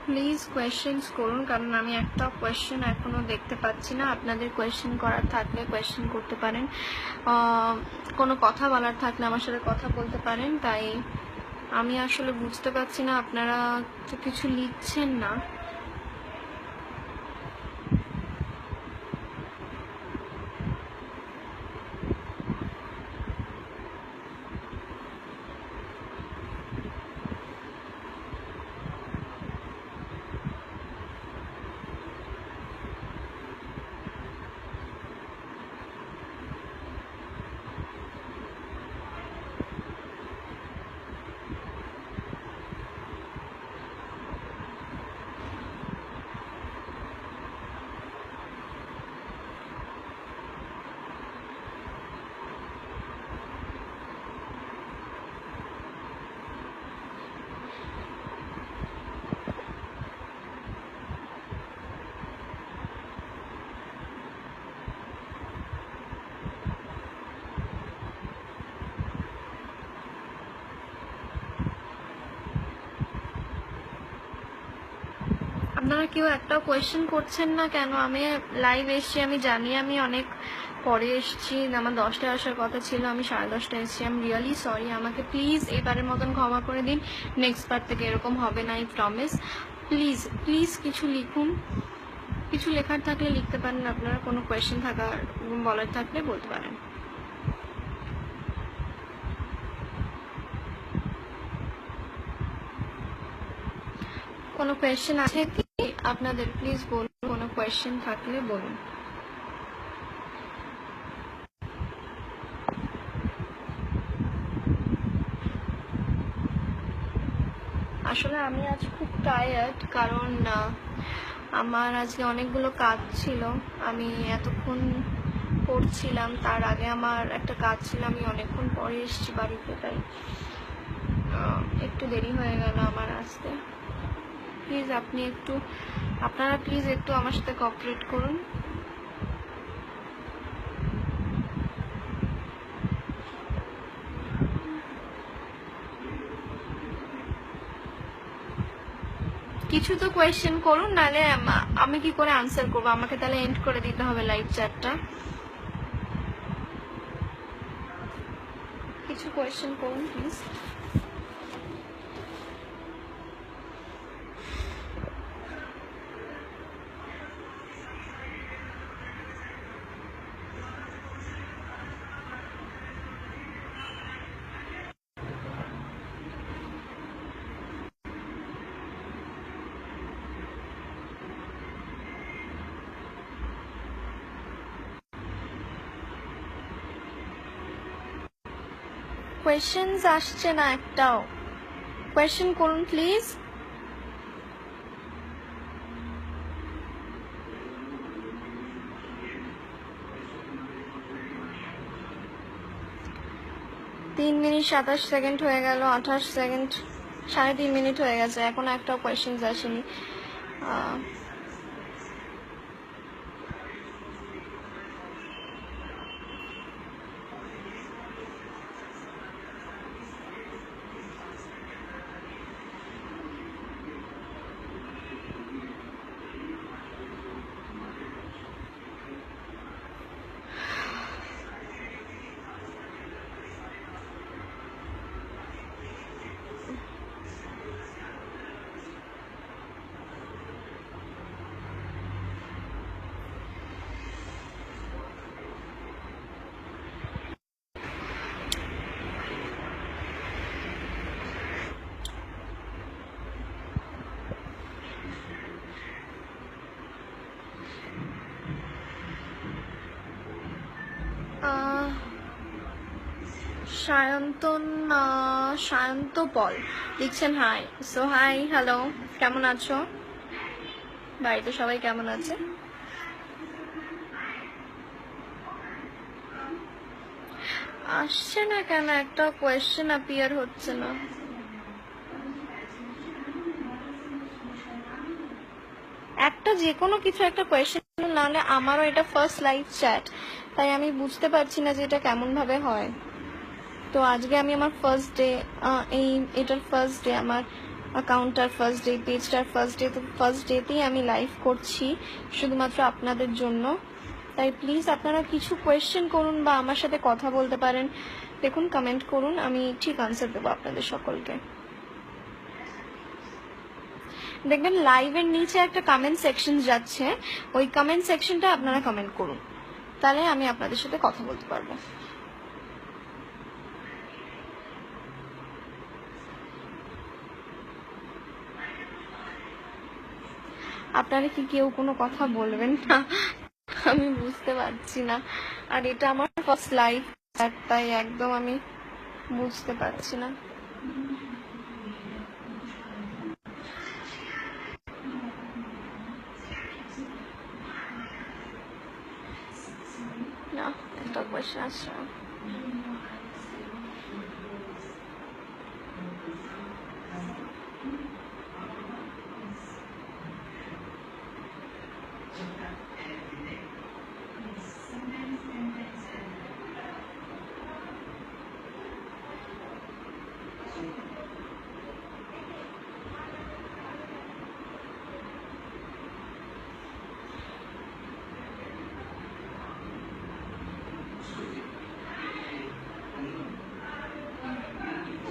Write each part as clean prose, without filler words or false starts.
Please questions করুন, কারণ আমি একটা কোয়েশ্চেন এখনো দেখতে পাচ্ছি না। আপনাদের কোয়েশ্চেন করার থাকলে কোয়েশ্চেন করতে পারেন, কোনো কথা বলার থাকলে আমার সাথে কথা বলতে পারেন। তাই আমি আসলে বুঝতে পারছি না, আপনারা তো কিছু লিখছেন না। আপনারা কেউ একটাও কোয়েশ্চেন করছেন না কেন? আমি লাইভ এসছি, আমি জানি আমি অনেক পরে এসছি, আমার 10টায় আসার কথা ছিল, আমি 10:30টায় এসছি। আই এম রিয়েলি সরি, আমাকে প্লিজ এবারের মতন ক্ষমা করে দিন। নেক্সট বার থেকে এরকম হবে না, আই প্রমিস। প্লিজ প্লিজ কিছু লিখুন, কিছু লেখার থাকলে লিখতে পারেন, আপনারা কোনো কোয়েশ্চেন থাকার বলার থাকলে বলতে পারেন। কোনো কোয়েশ্চেন আছে কি আপনাদের? প্লিজ বলুন, কোনো কোয়েশ্চেন থাকলে বলুন। আসলে আমি আজ খুব টায়ার্ড, কারণ আমার আজকে অনেকগুলো কাজ ছিল, আমি এতক্ষণ পড়ছিলাম, তার আগে আমার একটা কাজ ছিল, আমি অনেকক্ষণ পরে এসেছি বাড়িতে, তাই একটু দেরি হয়ে গেল আমার আসতে। প্লিজ আপনারা প্লিজ একটু আমার সাথে কোঅপারেট করুন। কিছু তো কোয়েশ্চেন করুন, নাহলে আমি কি করে আনসার করবো? আমাকে তাহলে এন্ড করে দিতে হবে লাইভ চ্যাটটা। কিছু কোয়েশ্চেন করুন প্লিজ। কোয়েশ্চেন্স আসছে না একটাও। কোয়েশ্চেন করুন প্লিজ। তিন মিনিট 27 সেকেন্ড হয়ে গেল, 28 সেকেন্ড, 3.5 মিনিট হয়ে গেছে, এখন একটাও কোয়েশ্চেন্স আসেনি। সায়ন্ত পল লিখছেন হাই। সো হাই, হ্যালো, কেমন আছো? বাড়িতে সবাই কেমন আছে? আসছে না কেন? একটা কোয়েশ্চেন অ্যাপিয়ার হচ্ছে না। একটা যে কোনো কিছু একটা কোয়েশ্চেন, নাহলে আমারও এটা ফার্স্ট লাইভ চ্যাট, তাই আমি বুঝতে পারছি না যে এটা কেমন ভাবে হয়। তো আজকে আমি আমার ফার্স্ট ডে, এটার ফার্স্ট ডে আমার অ্যাকাউন্টটার ফার্স্ট ডে, পেজটার ফার্স্ট ডে, তো ফার্স্ট ডেতেই আমি লাইভ করছি শুধুমাত্র আপনাদের জন্য। তাই প্লিজ আপনারা কিছু কোয়েশ্চেন করুন বা আমার সাথে কথা বলতে পারেন। দেখুন, কমেন্ট করুন, আমি ঠিক আনসার দেবো আপনাদের সকলকে। দেখবেন লাইভের নিচে একটা কমেন্ট সেকশন যাচ্ছে, ওই কমেন্ট সেকশনটা আপনারা কমেন্ট করুন, তাহলে আমি আপনাদের সাথে কথা বলতে পারবো। আপনারা কি কেউ কোনো কথা বলবেন না? আমি বুঝতে পারছি না, আর এটা আমার ফার্স্ট লাইভ, তাই একদম আমি বুঝতে পারছি না। না, একটা কোয়েশ্চেন আসছে না।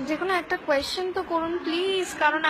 যে কোনো একটা কোয়েশ্চেন তো করুন প্লিজ, কারণ